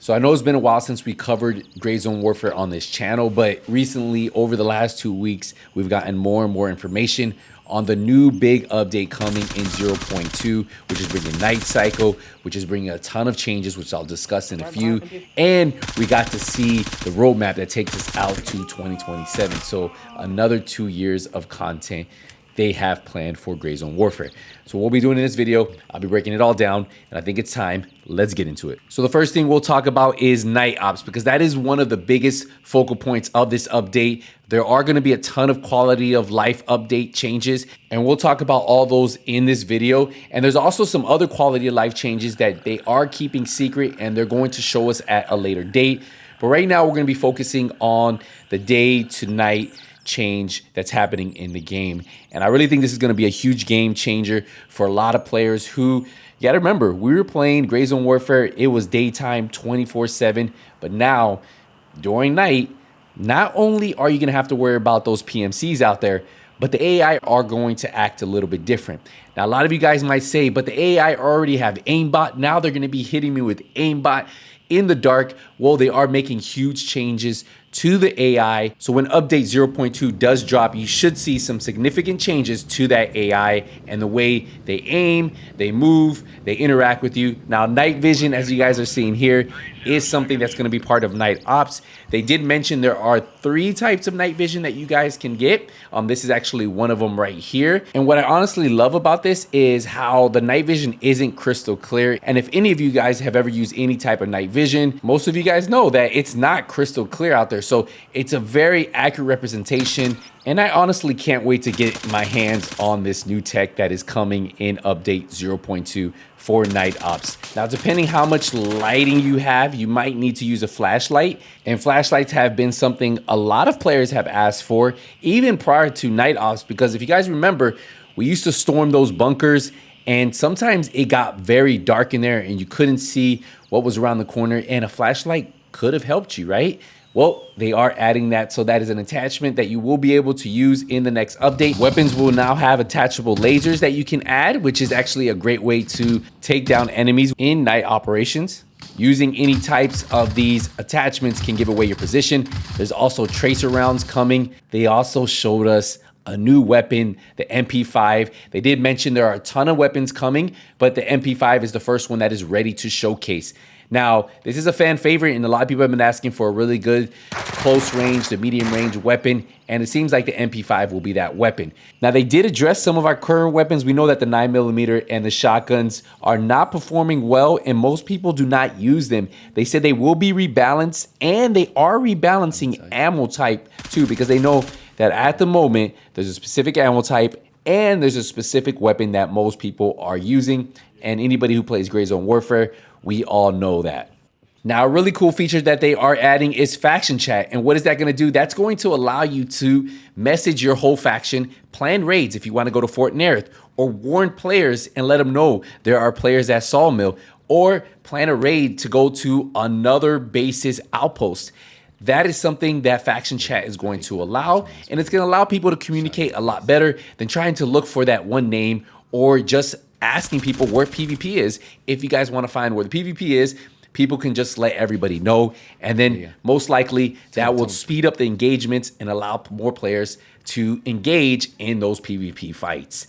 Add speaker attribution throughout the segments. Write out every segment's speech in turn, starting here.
Speaker 1: So I know it's been a while since we covered Gray Zone Warfare on this channel, but recently, over the last 2 weeks, we've gotten more and more information on the new big update coming in 0.2, which is bringing Night Cycle, which is bringing a ton of changes, which I'll discuss in a few. And we got to see the roadmap that takes us out to 2027. So another 2 years of content they have planned for Gray Zone Warfare. So what we'll be doing in this video, I'll be breaking it all down, and I think it's time. Let's get into it. So the first thing we'll talk about is Night Ops, because that is one of the biggest focal points of this update. There are going to be a ton of quality of life update changes, and we'll talk about all those in this video. And there's also some other quality of life changes that they are keeping secret, and they're going to show us at a later date. But right now, we're going to be focusing on the day to night change that's happening in the game. And I really think this is going to be a huge game changer for a lot of players who, you got to remember, we were playing Gray Zone Warfare. It was daytime 24/7, but now during night, not only are you going to have to worry about those PMCs out there, but the AI are going to act a little bit different. Now, a lot of you guys might say, but the AI already have aimbot. Now they're going to be hitting me with aimbot in the dark. Well, they are making huge changes to the AI. So when update 0.2 does drop, you should see some significant changes to that AI and the way they aim, they move, they interact with you. Now, night vision, as you guys are seeing here, is something that's going to be part of Night Ops. They did mention there are 3 types of night vision that you guys can get. This is actually one of them right here. And what I honestly love about this is how the night vision isn't crystal clear. And if any of you guys have ever used any type of night vision, most of you guys know that it's not crystal clear out there. So it's a very accurate representation. And I honestly can't wait to get my hands on this new tech that is coming in update 0.2 for Night Ops. Now, depending how much lighting you have, you might need to use a flashlight. And flashlights have been something a lot of players have asked for, even prior to Night Ops, because if you guys remember, we used to storm those bunkers, and sometimes it got very dark in there and you couldn't see what was around the corner, and a flashlight could have helped you, right? Well, they are adding that, so that is an attachment that you will be able to use in the next update. Weapons will now have attachable lasers that you can add, which is actually a great way to take down enemies in night operations. Using any types of these attachments can give away your position. There's also tracer rounds coming. They also showed us a new weapon, the MP5. They did mention there are a ton of weapons coming, but the MP5 is the first one that is ready to showcase. Now, this is a fan favorite, and a lot of people have been asking for a really good close range to medium range weapon, and it seems like the MP5 will be that weapon. Now, they did address some of our current weapons. We know that the 9mm and the shotguns are not performing well, and most people do not use them. They said they will be rebalanced, and they are rebalancing ammo type too, because they know that at the moment, there's a specific ammo type, and there's a specific weapon that most people are using, and anybody who plays Gray Zone Warfare, we all know that. Now, a really cool feature that they are adding is faction chat. And what is that going to do? That's going to allow you to message your whole faction, plan raids if you want to go to Fort Nerith, or warn players and let them know there are players at Sawmill, or plan a raid to go to another base's outpost. That is something that faction chat is going to allow, and it's going to allow people to communicate a lot better than trying to look for that one name or just asking people where PvP is. If you guys want to find where the PvP is, people can just let everybody know, and then most likely that will speed up the engagements and allow more players to engage in those PvP fights.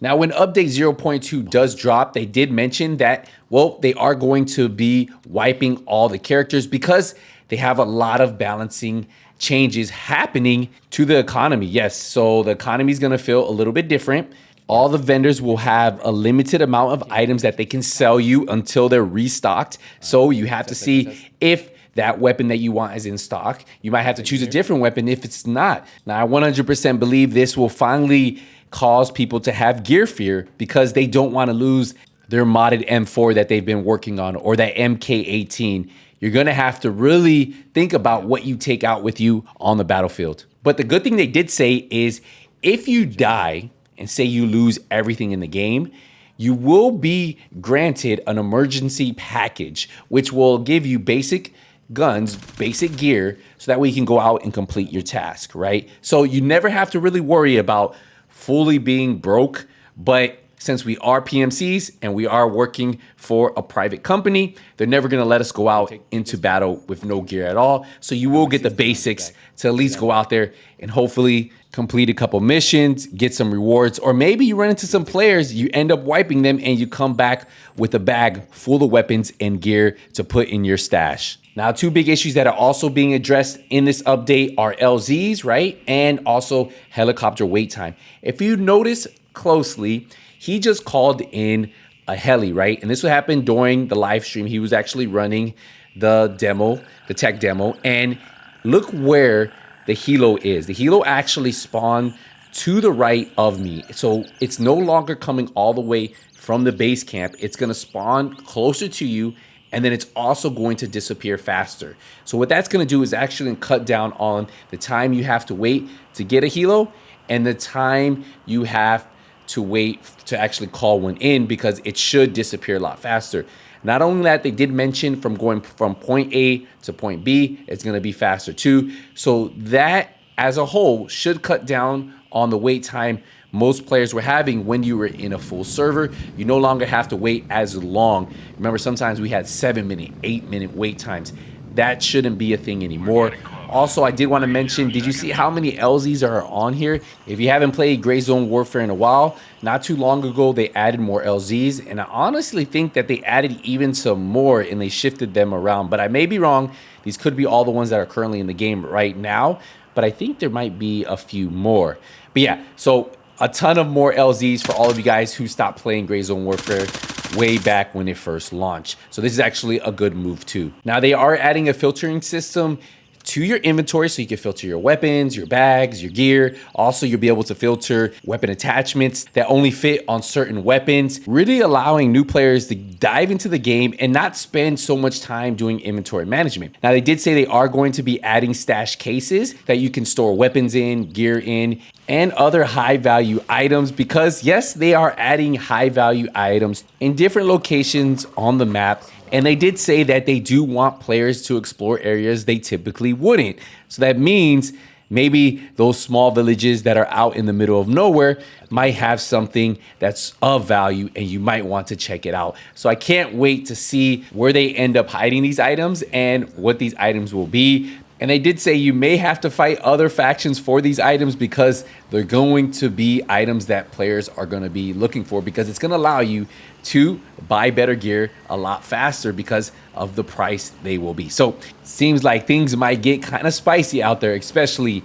Speaker 1: Now, when update 0.2 does drop, they did mention that, well, they are going to be wiping all the characters because they have a lot of balancing changes happening to the economy. Yes, so the economy is going to feel a little bit different. All the vendors will have a limited amount of items that they can sell you until they're restocked. So you have to see if that weapon that you want is in stock. You might have to choose a different weapon if it's not. Now, I 100% believe this will finally cause people to have gear fear because they don't want to lose their modded M4 that they've been working on, or that MK18. You're going to have to really think about what you take out with you on the battlefield. But the good thing they did say is if you die and say you lose everything in the game, you will be granted an emergency package, which will give you basic guns, basic gear, so that way you can go out and complete your task, right? So you never have to really worry about fully being broke, but since we are PMCs and we are working for a private company, they're never going to let us go out into battle with no gear at all. So you will get the basics to at least go out there and hopefully complete a couple missions, get some rewards, or maybe you run into some players, you end up wiping them and you come back with a bag full of weapons and gear to put in your stash. Now, two big issues that are also being addressed in this update are LZs, right? And also helicopter wait time. If you notice closely, he just called in a heli, right? And this would happen during the live stream. He was actually running the demo, the tech demo, and look where the helo is. The helo actually spawned to the right of me. So it's no longer coming all the way from the base camp. It's gonna spawn closer to you, and then it's also going to disappear faster. So what that's gonna do is actually cut down on the time you have to wait to get a helo and the time you have to wait to actually call one in, because it should disappear a lot faster. Not only that, they did mention from going from point A to point B, it's gonna be faster too. So that as a whole should cut down on the wait time most players were having when you were in a full server. You no longer have to wait as long. Remember, sometimes we had 7-minute, 8-minute wait times. That shouldn't be a thing anymore. Also, I did want to mention, did you see how many LZs are on here? If you haven't played Gray Zone Warfare in a while, not too long ago, they added more LZs. And I honestly think that they added even some more and they shifted them around. But I may be wrong. These could be all the ones that are currently in the game right now. But I think there might be a few more. But yeah, so a ton of more LZs for all of you guys who stopped playing Gray Zone Warfare way back when it first launched. So this is actually a good move too. Now they are adding a filtering system to your inventory so you can filter your weapons, your bags, your gear. Also, you'll be able to filter weapon attachments that only fit on certain weapons, really allowing new players to dive into the game and not spend so much time doing inventory management. Now, they did say they are going to be adding stash cases that you can store weapons in, gear in, and other high value items, because yes, they are adding high value items in different locations on the map. And they did say that they do want players to explore areas they typically wouldn't. So that means maybe those small villages that are out in the middle of nowhere might have something that's of value and you might want to check it out. So I can't wait to see where they end up hiding these items and what these items will be. And they did say you may have to fight other factions for these items, because they're going to be items that players are going to be looking for, because it's going to allow you to buy better gear a lot faster because of the price they will be. So seems like things might get kind of spicy out there, especially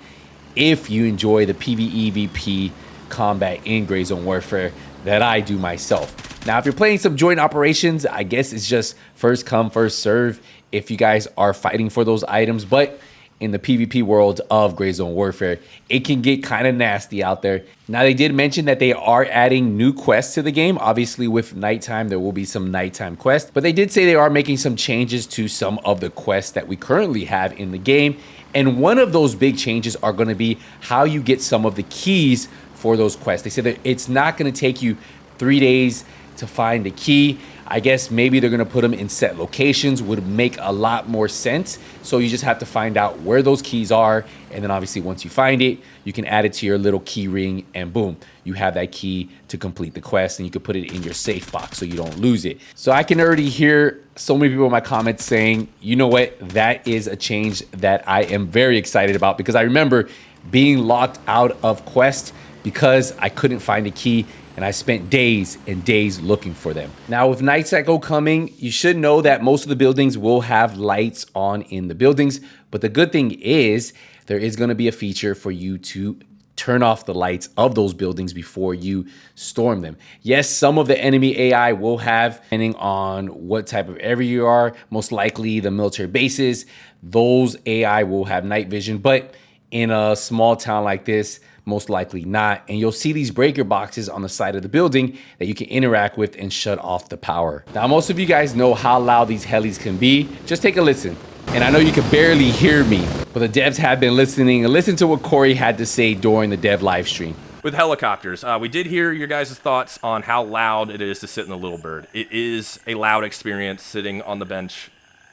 Speaker 1: if you enjoy the PvEVP combat in Gray Zone Warfare that I do myself. Now, if you're playing some joint operations, I guess it's just first come, first serve if you guys are fighting for those items. But in the PvP world of Gray Zone Warfare, it can get kind of nasty out there. Now, they did mention that they are adding new quests to the game. Obviously, with nighttime, there will be some nighttime quests. But they did say they are making some changes to some of the quests that we currently have in the game. And one of those big changes are going to be how you get some of the keys for those quests. They said that it's not going to take you 3 days to find the key. I guess maybe they're gonna put them in set locations, would make a lot more sense. So you just have to find out where those keys are. And then obviously once you find it, you can add it to your little key ring and boom, you have that key to complete the quest, and you can put it in your safe box so you don't lose it. So I can already hear so many people in my comments saying, you know what, that is a change that I am very excited about, because I remember being locked out of quest because I couldn't find a key. And I spent days and days looking for them. Now, with Night Cycle coming, you should know that most of the buildings will have lights on in the buildings. But the good thing is there is going to be a feature for you to turn off the lights of those buildings before you storm them. Yes, some of the enemy AI will have, depending on what type of area you are, most likely the military bases, those AI will have night vision. But in a small town like this, most likely not. And you'll see these breaker boxes on the side of the building that you can interact with and shut off the power. Now, most of you guys know how loud these helis can be. Just take a listen. And I know you can barely hear me, but the devs have been listening, and listen to what Corey had to say during the dev live stream.
Speaker 2: With helicopters, we did hear your guys' thoughts on how loud it is to sit in the Little Bird. It is a loud experience sitting on the bench,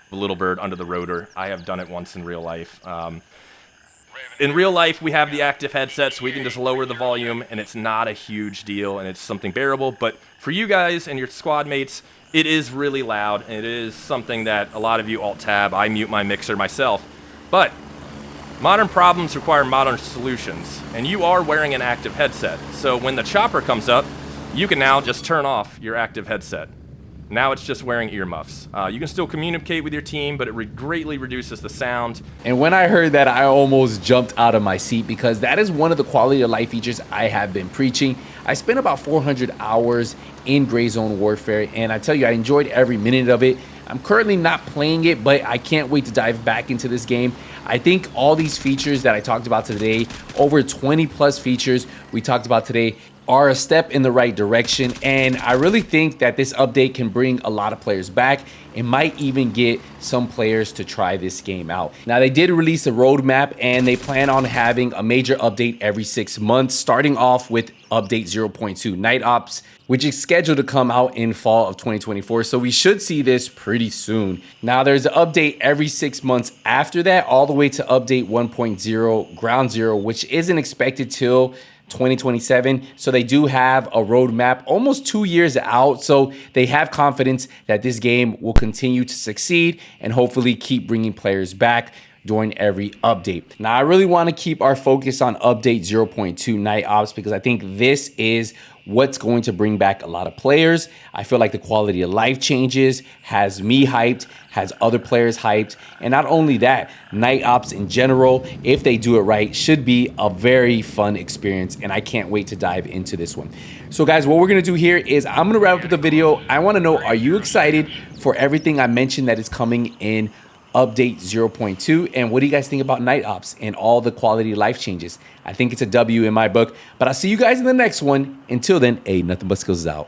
Speaker 2: the Little Bird under the rotor. I have done it once in real life. In real life, we have the active headset, so we can just lower the volume, and it's not a huge deal, and it's something bearable. But for you guys and your squad mates, it is really loud, and it is something that a lot of you alt-tab. I mute my mixer myself. But modern problems require modern solutions, and you are wearing an active headset. So when the chopper comes up, you can now just turn off your active headset. Now it's just wearing earmuffs. You can still communicate with your team, but it greatly reduces the sound.
Speaker 1: And when I heard that, I almost jumped out of my seat, because that is one of the quality of life features I have been preaching. I spent about 400 hours in Gray Zone Warfare, and I tell you, I enjoyed every minute of it. I'm currently not playing it, but I can't wait to dive back into this game. I think all these features that I talked about today, over 20 plus features we talked about today, are a step in the right direction, and I really think that this update can bring a lot of players back and might even get some players to try this game out. Now, they did release a roadmap, and they plan on having a major update every 6 months, starting off with update 0.2 Night Ops, which is scheduled to come out in fall of 2024. So we should see this pretty soon. Now, there's an update every 6 months after that, all the way to update 1.0 Ground Zero, which isn't expected till 2027. So they do have a roadmap almost 2 years out. So they have confidence that this game will continue to succeed and hopefully keep bringing players back during every update. Now, I really want to keep our focus on update 0.2 Night Ops, because I think this is what's going to bring back a lot of players. I feel like the quality of life changes has me hyped, has other players hyped. And not only that, Night Ops in general, if they do it right, should be a very fun experience. And I can't wait to dive into this one. So guys, what we're gonna do here is I'm gonna wrap up the video. I wanna know, are you excited for everything I mentioned that is coming in update 0.2, and what do you guys think about Night Ops and all the quality of life changes? I think it's a W in my book, but I'll see you guys in the next one. Until then, Nothing But Skills is out.